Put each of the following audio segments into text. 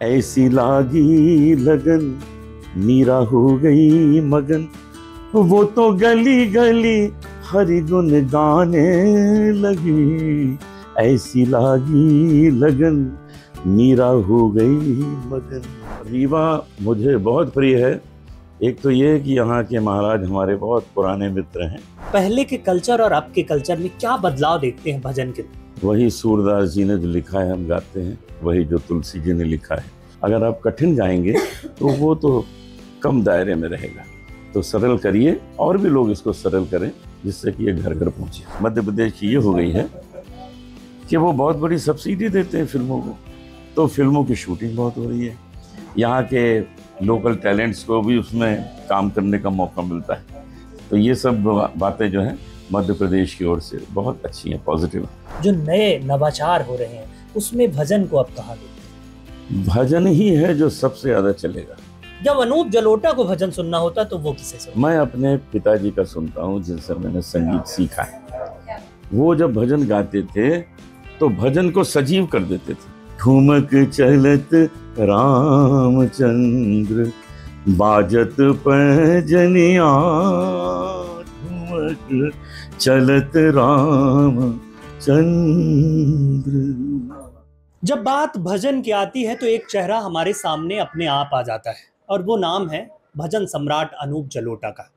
ऐसी लागी लगन मीरा हो गई मगन, वो तो गली गली हरि गुन गाने लगी। ऐसी लागी लगन मीरा हो गई मगन। रीवा मुझे बहुत प्रिय है। एक तो ये कि यहाँ के महाराज हमारे बहुत पुराने मित्र हैं। पहले के कल्चर और अब के कल्चर में क्या बदलाव देखते हैं भजन के? वही सूरदास जी ने जो लिखा है हम गाते हैं, वही जो तुलसी जी ने लिखा है। अगर आप कठिन गाएंगे तो वो तो कम दायरे में रहेगा, तो सरल करिए और भी लोग इसको सरल करें जिससे कि ये घर घर पहुंचे। मध्य प्रदेश की ये हो गई है कि वो बहुत बड़ी सब्सिडी देते हैं फिल्मों को, तो फिल्मों की शूटिंग बहुत हो रही है। यहाँ के लोकल टैलेंट्स को भी उसमें काम करने का मौका मिलता है। तो ये सब बातें जो हैं मध्य प्रदेश की ओर से बहुत अच्छी हैं, पॉजिटिव। जो नए नवाचार हो रहे हैं उसमें भजन को अब कहाँ देखते हैं? भजन ही है जो सबसे ज्यादा चलेगा। जब अनूप जलोटा को भजन सुनना होता तो वो किसे सुनते? मैं अपने पिताजी का सुनता हूँ, जिनसे मैंने संगीत सीखा है। वो जब भजन गाते थे तो भजन को सजीव कर देते थे। ठुमक चलत रामचंद्र बाजत पैजनिया, ठुमक चलत रामचंद्र। जब बात भजन की आती है तो एक चेहरा हमारे सामने अपने आप आ जाता है और वो नाम है भजन सम्राट अनूप जलोटा का।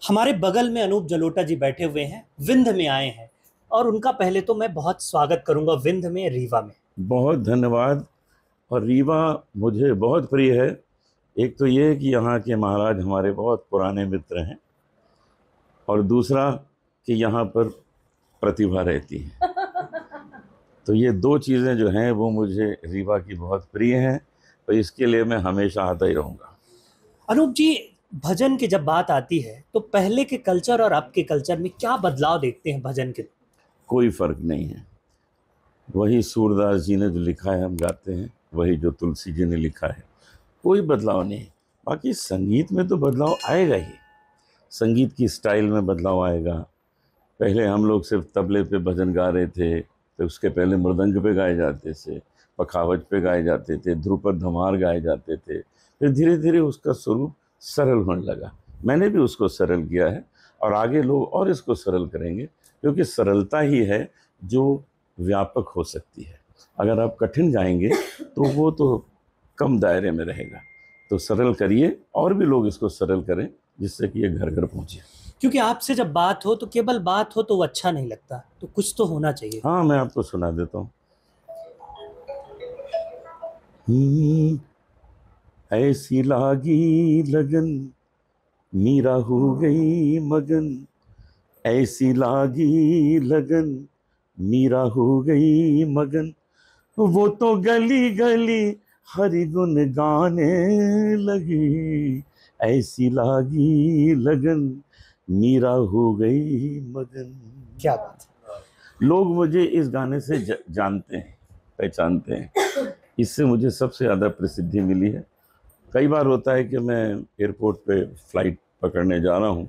हमारे बगल में अनूप जलोटा जी बैठे हुए हैं, विंध्य में आए हैं, और उनका पहले तो मैं बहुत स्वागत करूंगा विंध्य में, रीवा में। बहुत धन्यवाद। और रीवा मुझे बहुत प्रिय है। एक तो ये कि यहाँ के महाराज हमारे बहुत पुराने मित्र हैं, और दूसरा कि यहाँ पर प्रतिभा रहती है। तो ये दो चीज़ें जो हैं वो मुझे रीवा की बहुत प्रिय हैं, तो इसके लिए मैं हमेशा आता ही रहूँगा। अनूप जी, भजन की जब बात आती है तो पहले के कल्चर और अब के कल्चर में क्या बदलाव देखते हैं भजन के? कोई फ़र्क नहीं है। वही सूरदास जी ने जो लिखा है हम गाते हैं, वही जो तुलसी जी ने लिखा है। कोई बदलाव नहीं। बाकी संगीत में तो बदलाव आएगा ही। संगीत की स्टाइल में बदलाव आएगा। पहले हम लोग सिर्फ तबले पे भजन गा रहे थे, तो उसके पहले मृदंग पे गाए जाते थे, पखावज पे गाए जाते थे, ध्रुपद धमार गाए जाते थे। फिर धीरे धीरे उसका स्वरूप सरल होने लगा। मैंने भी उसको सरल किया है और आगे लोग और इसको सरल करेंगे, क्योंकि सरलता ही है जो व्यापक हो सकती है। अगर आप कठिन गाएंगे तो वो तो कम दायरे में रहेगा, तो सरल करिए और भी लोग इसको सरल करें जिससे कि ये घर घर पहुंचे। क्योंकि आपसे जब बात हो तो केवल बात हो तो वो अच्छा नहीं लगता, तो कुछ तो होना चाहिए। हाँ, मैं आपको सुना देता हूँ। ऐसी लागी लगन मीरा हो गई मगन, ऐसी लागी लगन मीरा हो गई मगन, वो तो गली गली हरि गुन गाने लगी। ऐसी लागी लगन मीरा हो गई मगन। क्या बात है। लोग मुझे इस गाने से जानते हैं, पहचानते हैं। इससे मुझे सबसे ज़्यादा प्रसिद्धि मिली है। कई बार होता है कि मैं एयरपोर्ट पे फ्लाइट पकड़ने जा रहा हूँ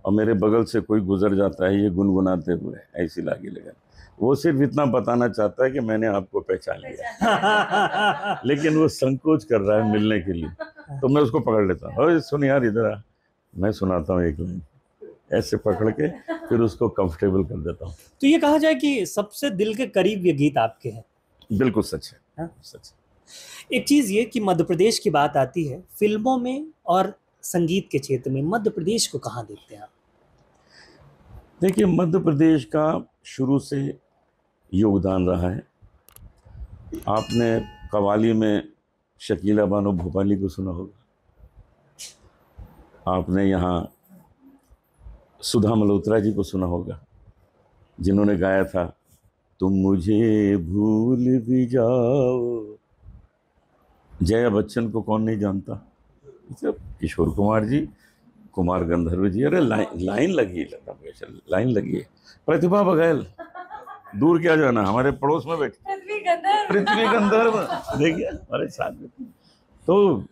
और मेरे बगल से कोई गुजर जाता है ये गुनगुनाते हुए, ऐसी लागी लगन। वो सिर्फ इतना बताना चाहता है कि मैंने आपको पहचान लिया, लेकिन वो संकोच कर रहा है मिलने के लिए, तो मैं उसको पकड़ लेता हूँ। सुन यार, इधर आ, मैं सुनाता हूँ एक लाइन, ऐसे पकड़ के फिर उसको कंफर्टेबल कर देता हूँ। तो ये कहा जाए कि सबसे दिल के करीब ये गीत आपके हैं। बिल्कुल सच है। हाँ, सच है। एक चीज ये कि मध्य प्रदेश की बात आती है फिल्मों में और संगीत के क्षेत्र में, मध्य प्रदेश को कहाँ देखते हैं आप? देखिए, मध्य प्रदेश का शुरू से योगदान रहा है। आपने कव्वाली में शकीला बानो भोपाली को सुना होगा। आपने यहाँ सुधा मल्होत्रा जी को सुना होगा, जिन्होंने गाया था तुम मुझे भूल भी जाओ। जया बच्चन को कौन नहीं जानता, किशोर कुमार जी, कुमार गंधर्व जी। अरे लाइन लगी, लाइन लगी है। प्रतिभा बघेल, दूर क्या जाना, हमारे पड़ोस में बैठी पृथ्वी गंधर्व, देखिए हमारे साथ में। तो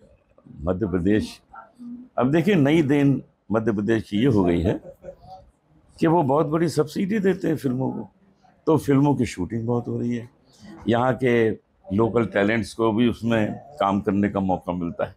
मध्य प्रदेश, अब देखिए नई देन मध्य प्रदेश की ये हो गई है कि वो बहुत बड़ी सब्सिडी देते हैं फिल्मों को, तो फिल्मों की शूटिंग बहुत हो रही है। यहाँ के लोकल टैलेंट्स को भी उसमें काम करने का मौका मिलता है।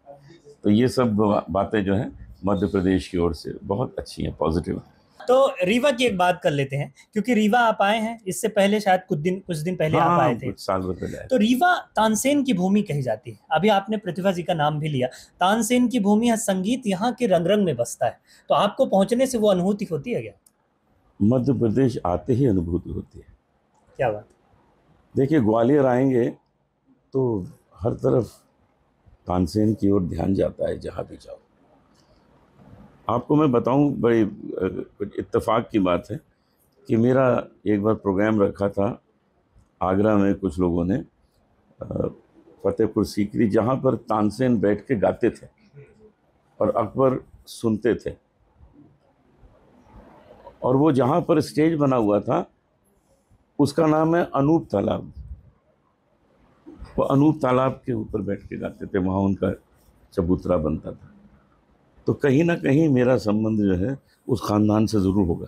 तो ये सब बातें जो हैं मध्य प्रदेश की ओर से बहुत अच्छी हैं, पॉजिटिव हैं। तो रीवा की एक बात कर लेते हैं, क्योंकि रीवा आप आए हैं, इससे पहले शायद कुछ दिन पहले आप आए थे। कुछ साल पहले आए। तो रीवा तानसेन की भूमि कही जाती है। अभी आपने प्रतिभा जी का नाम भी लिया, तानसेन की भूमि है, संगीत यहाँ के रंग रंग में बसता है। तो आपको पहुंचने से वो अनुभूति होती है क्या? मध्य प्रदेश आते ही अनुभूति होती है। क्या बात। देखिए, ग्वालियर आएंगे तो हर तरफ तानसेन की ओर ध्यान जाता है, जहाँ भी जाओ। आपको मैं बताऊं, बड़ी कुछ इत्तेफाक की बात है कि मेरा एक बार प्रोग्राम रखा था आगरा में, कुछ लोगों ने फतेहपुर सीकरी, जहाँ पर तानसेन बैठ के गाते थे और अकबर सुनते थे। और वो जहाँ पर स्टेज बना हुआ था उसका नाम है अनूप तालाब। वो अनूप तालाब के ऊपर बैठ के गाते थे, वहाँ उनका चबूतरा बनता था। तो कहीं ना कहीं मेरा संबंध जो है उस खानदान से ज़रूर होगा।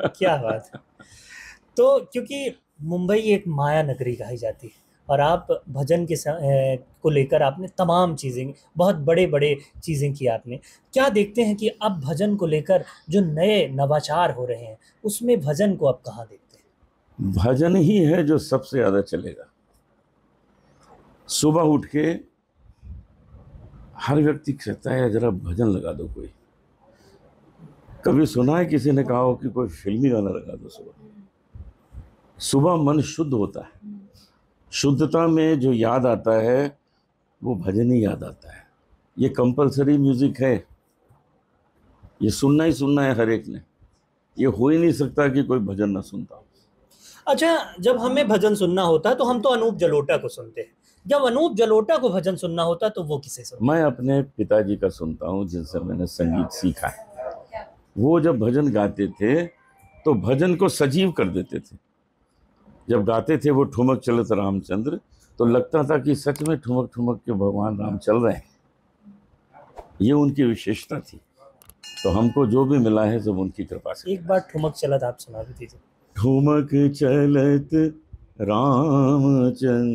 क्या बात है। तो क्योंकि मुंबई एक माया नगरी कही जाती है और आप भजन के को लेकर आपने तमाम चीज़ें, बहुत बड़े बड़े चीज़ें की आपने। क्या देखते हैं कि अब भजन को लेकर जो नए नवाचार हो रहे हैं उसमें भजन को अब कहाँ देखते हैं? भजन ही है जो सबसे ज़्यादा चलेगा। सुबह उठ के हर व्यक्ति कहता है जरा भजन लगा दो कोई। कभी सुना है किसी ने कहा हो कि कोई फिल्मी गाना लगा दो सुबह? सुबह मन शुद्ध होता है, शुद्धता में जो याद आता है वो भजन ही याद आता है। ये कंपलसरी म्यूजिक है, ये सुनना ही सुनना है हर एक ने। ये हो ही नहीं सकता कि कोई भजन ना सुनता हो। अच्छा, जब हमें भजन सुनना होता है तो हम तो अनूप जलोटा को सुनते हैं। जब अनूप जलोटा को भजन सुनना होता है तो वो किसे सुनते हैं? मैं अपने पिताजी का सुनता हूँ, जिनसे मैंने संगीत सीखा है। वो जब भजन गाते थे तो भजन को सजीव कर देते थे। जब गाते थे वो ठुमक चलत रामचंद्र, तो लगता था कि सच में ठुमक ठुमक के भगवान राम चल रहे हैं। ये उनकी विशेषता थी। तो हमको जो भी मिला है सब उनकी कृपा से। एक बार ठुमक चलत आप सुना भी दीजिए। ठुमक चलत रामचंद्र,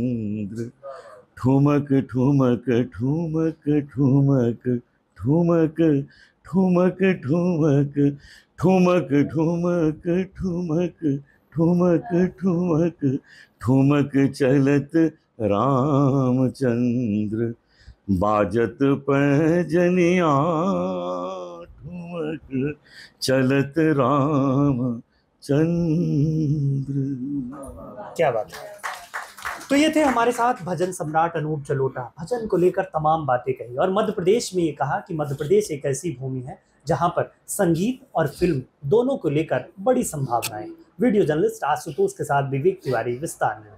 ठुमक ठुमक ठुमक ठुमक ठुमक ठुमक ठुमक ठुमक ठुमक ठुमक ठुमक ठुमक ठुमक चलत रामचंद्र, बाजत पैजनिया ठुमक चलत रामचंद्र। क्या बात है। तो ये थे हमारे साथ भजन सम्राट अनूप जलोटा। भजन को लेकर तमाम बातें कही और मध्य प्रदेश में ये कहा कि मध्य प्रदेश एक ऐसी भूमि है जहां पर संगीत और फिल्म दोनों को लेकर बड़ी संभावनाएं। वीडियो जर्नलिस्ट आशुतोष के साथ विवेक तिवारी, विस्तार में।